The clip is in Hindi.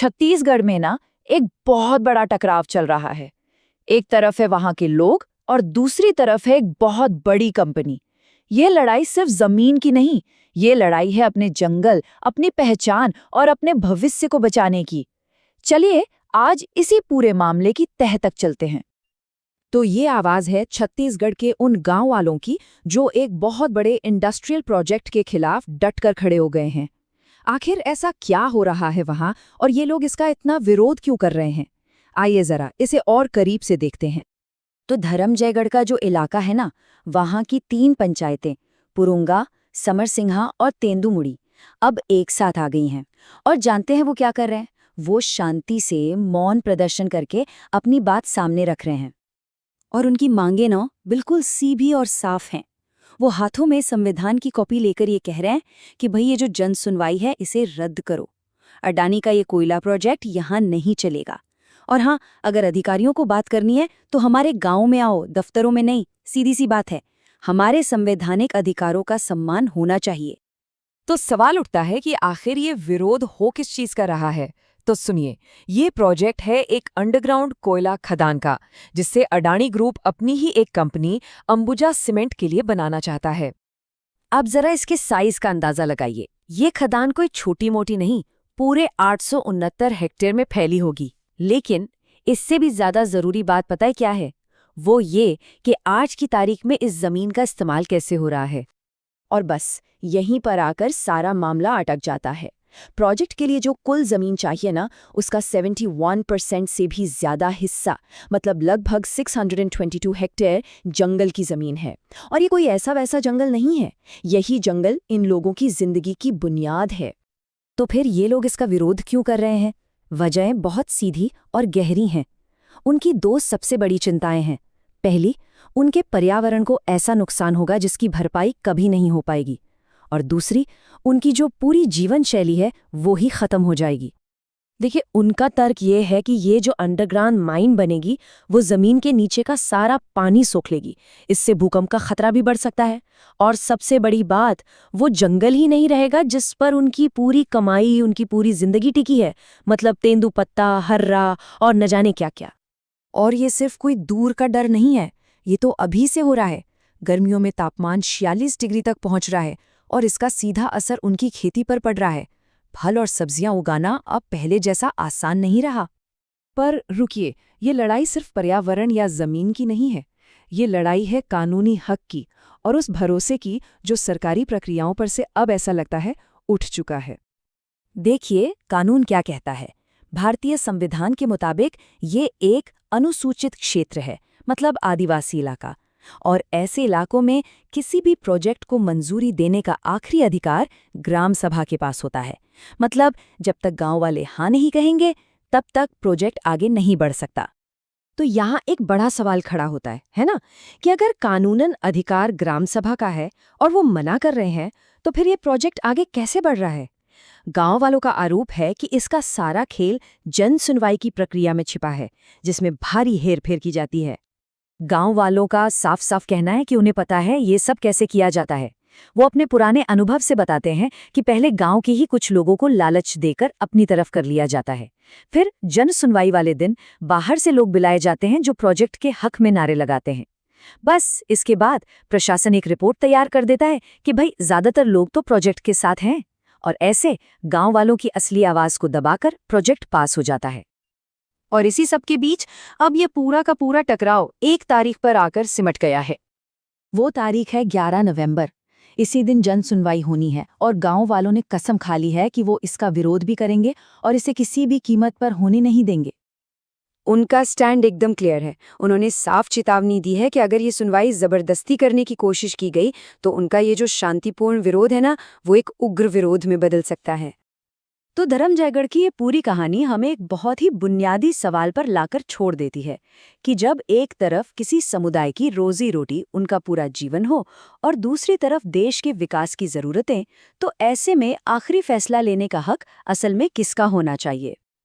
छत्तीसगढ़ में ना एक बहुत बड़ा टकराव चल रहा है। एक तरफ है वहां के लोग और दूसरी तरफ है एक बहुत बड़ी कंपनी। ये लड़ाई सिर्फ जमीन की नहीं, ये लड़ाई है अपने जंगल, अपनी पहचान और अपने भविष्य को बचाने की। चलिए आज इसी पूरे मामले की तह तक चलते हैं। तो ये आवाज है छत्तीसगढ़ के उन गांव वालों की जो एक बहुत बड़े इंडस्ट्रियल प्रोजेक्ट के खिलाफ डटकर खड़े हो गए हैं। आखिर ऐसा क्या हो रहा है वहां और ये लोग इसका इतना विरोध क्यों कर रहे हैं? आइए जरा इसे और करीब से देखते हैं। तो धर्मजयगढ़ का जो इलाका है ना, वहां की 3 पंचायतें पुरुंगा, समरसिंहा और तेंदुमुड़ी अब एक साथ आ गई हैं। और जानते हैं वो क्या कर रहे हैं? वो शांति से मौन प्रदर्शन करके अपनी बात सामने रख रहे हैं। और उनकी मांगें ना बिल्कुल सीधी और साफ हैं। वो हाथों में संविधान की कॉपी लेकर ये कह रहे हैं कि भाई ये जो जन सुनवाई है इसे रद्द करो। अडानी का ये कोयला प्रोजेक्ट यहाँ नहीं चलेगा। और हाँ, अगर अधिकारियों को बात करनी है तो हमारे गांव में आओ, दफ्तरों में नहीं। सीधी सी बात है, हमारे संवैधानिक अधिकारों का सम्मान होना चाहिए। तो सवाल उठता है कि आखिर ये विरोध हो किस चीज का रहा है। तो सुनिए, ये प्रोजेक्ट है एक अंडरग्राउंड कोयला खदान का, जिससे अडानी ग्रुप अपनी ही एक कंपनी अंबुजा सीमेंट के लिए बनाना चाहता है। अब जरा इसके साइज का अंदाजा लगाइए। ये खदान कोई छोटी मोटी नहीं, पूरे 869 हेक्टेयर में फैली होगी। लेकिन इससे भी ज्यादा जरूरी बात पता है क्या है? वो ये कि आज की तारीख में इस जमीन का इस्तेमाल कैसे हो रहा है। और बस यहीं पर आकर सारा मामला अटक जाता है। प्रोजेक्ट के लिए जो कुल जमीन चाहिए ना, उसका 71% से भी ज्यादा हिस्सा, मतलब लगभग 622 हेक्टेयर जंगल की जमीन है। और ये कोई ऐसा वैसा जंगल नहीं है, यही जंगल इन लोगों की जिंदगी की बुनियाद है। तो फिर ये लोग इसका विरोध क्यों कर रहे हैं? वजहें बहुत सीधी और गहरी हैं। उनकी 2 सबसे बड़ी चिंताएं हैं। पहली, उनके पर्यावरण को ऐसा नुकसान होगा जिसकी भरपाई कभी नहीं हो पाएगी। और दूसरी, उनकी जो पूरी जीवन शैली है वो ही खत्म हो जाएगी। देखिए, उनका तर्क ये है कि ये जो अंडरग्राउंड माइन बनेगी वो जमीन के नीचे का सारा पानी सोख लेगी। इससे भूकंप का खतरा भी बढ़ सकता है। और सबसे बड़ी बात, वो जंगल ही नहीं रहेगा जिस पर उनकी पूरी कमाई, उनकी पूरी जिंदगी टिकी है। मतलब तेंदुपत्ता, हर्रा और न जाने क्या क्या। और ये सिर्फ कोई दूर का डर नहीं है, ये तो अभी से हो रहा है। गर्मियों में तापमान 46 डिग्री तक पहुंच रहा है और इसका सीधा असर उनकी खेती पर पड़ रहा है। फल और सब्जियां उगाना अब पहले जैसा आसान नहीं रहा। पर रुकिए, ये लड़ाई सिर्फ पर्यावरण या जमीन की नहीं है। ये लड़ाई है कानूनी हक की और उस भरोसे की जो सरकारी प्रक्रियाओं पर से अब ऐसा लगता है उठ चुका है। देखिए, कानून क्या कहता है। भारतीय संविधान के मुताबिक ये एक अनुसूचित क्षेत्र है, मतलब आदिवासी इलाका। और ऐसे इलाकों में किसी भी प्रोजेक्ट को मंजूरी देने का आखिरी अधिकार ग्राम सभा के पास होता है। मतलब जब तक गांव वाले हाँ नहीं कहेंगे तब तक प्रोजेक्ट आगे नहीं बढ़ सकता। तो यहाँ एक बड़ा सवाल खड़ा होता है ना, कि अगर कानूनन अधिकार ग्राम सभा का है और वो मना कर रहे हैं, तो फिर ये प्रोजेक्ट आगे कैसे बढ़ रहा है? गांव वालों का आरोप है कि इसका सारा खेल जन सुनवाई की प्रक्रिया में छिपा है, जिसमें भारी हेरफेर की जाती है। गांव वालों का साफ साफ कहना है कि उन्हें पता है ये सब कैसे किया जाता है। वो अपने पुराने अनुभव से बताते हैं कि पहले गांव के ही कुछ लोगों को लालच देकर अपनी तरफ कर लिया जाता है। फिर जन सुनवाई वाले दिन बाहर से लोग बुलाए जाते हैं जो प्रोजेक्ट के हक में नारे लगाते हैं। बस इसके बाद प्रशासन एक रिपोर्ट तैयार कर देता है कि भाई ज्यादातर लोग तो प्रोजेक्ट के साथ हैं, और ऐसे गांव वालों की असली आवाज को दबाकर प्रोजेक्ट पास हो जाता है। और इसी सब के बीच अब ये पूरा का पूरा टकराव एक तारीख पर आकर सिमट गया है। वो तारीख है 11 नवंबर। इसी दिन जन सुनवाई होनी है और गांव वालों ने कसम खा ली है कि वो इसका विरोध भी करेंगे और इसे किसी भी कीमत पर होने नहीं देंगे। उनका स्टैंड एकदम क्लियर है। उन्होंने साफ चेतावनी दी है कि अगर ये सुनवाई जबरदस्ती करने की कोशिश की गई तो उनका ये जो शांतिपूर्ण विरोध है ना, वो एक उग्र विरोध में बदल सकता है। तो धर्मजयगढ़ की ये पूरी कहानी हमें एक बहुत ही बुनियादी सवाल पर लाकर छोड़ देती है कि जब एक तरफ किसी समुदाय की रोजी रोटी, उनका पूरा जीवन हो, और दूसरी तरफ देश के विकास की जरूरतें, तो ऐसे में आखिरी फैसला लेने का हक असल में किसका होना चाहिए?